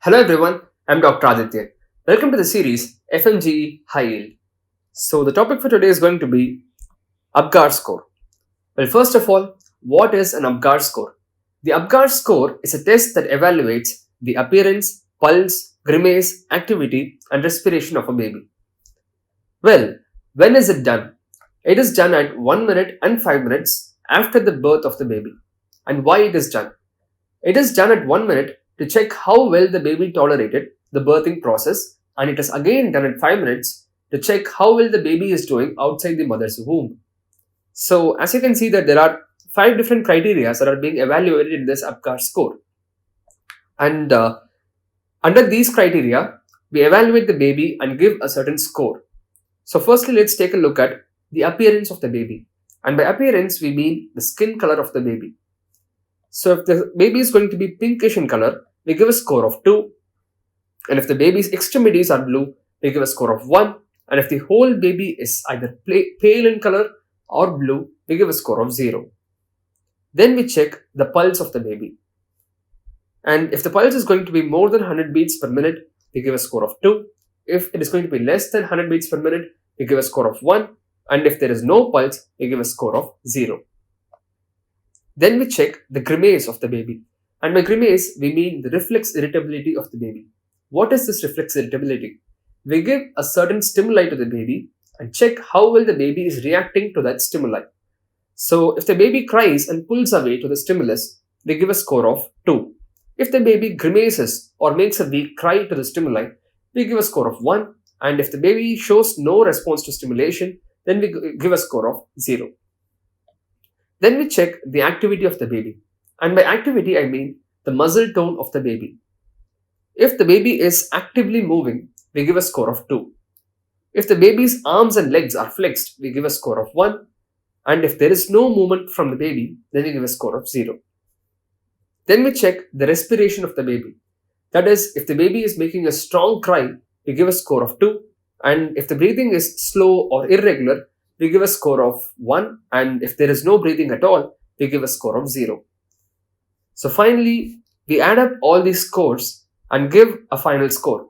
Hello everyone, I'm Dr. Aditya. Welcome to the series FMGE High Yield. So the topic for today is going to be Apgar score. Well, first of all, what is an Apgar score? The Apgar score is a test that evaluates the appearance, pulse, grimace, activity and respiration of a baby. Well, when is it done? It is done at 1 minute and 5 minutes after the birth of the baby. And why it is done? It is done at 1 minute to check how well the baby tolerated the birthing process, and it is again done at 5 minutes to check how well the baby is doing outside the mother's womb. So as you can see that there are 5 different criteria that are being evaluated in this Apgar score. And under these criteria, we evaluate the baby and give a certain score. So firstly, let's take a look at the appearance of the baby. And by appearance, we mean the skin color of the baby. So if the baby is going to be pinkish in color, we give a score of 2. And if the baby's extremities are blue, we give a score of 1. And if the whole baby is either pale in color or blue, we give a score of 0. Then we check the pulse of the baby. And if the pulse is going to be more than 100 beats per minute, we give a score of 2. If it is going to be less than 100 beats per minute, we give a score of 1. And if there is no pulse, we give a score of 0. Then we check the grimace of the baby. And by grimace, we mean the reflex irritability of the baby. What is this reflex irritability? We give a certain stimuli to the baby and check how well the baby is reacting to that stimuli. So if the baby cries and pulls away to the stimulus, we give a score of 2. If the baby grimaces or makes a weak cry to the stimuli, we give a score of 1. And if the baby shows no response to stimulation, then we give a score of 0. Then we check the activity of the baby. And by activity, I mean the muscle tone of the baby. If the baby is actively moving, we give a score of 2. If the baby's arms and legs are flexed, we give a score of 1. And if there is no movement from the baby, then we give a score of 0. Then we check the respiration of the baby. That is, if the baby is making a strong cry, we give a score of 2. And if the breathing is slow or irregular, we give a score of 1. And if there is no breathing at all, we give a score of 0. So finally, we add up all these scores and give a final score.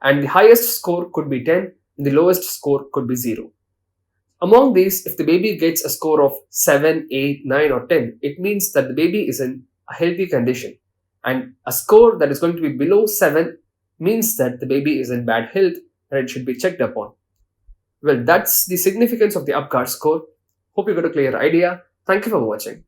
And the highest score could be 10 and the lowest score could be 0. Among these, if the baby gets a score of 7, 8, 9 or 10, it means that the baby is in a healthy condition. And a score that is going to be below 7 means that the baby is in bad health and it should be checked upon. Well, that's the significance of the Apgar score. Hope you got a clear idea. Thank you for watching.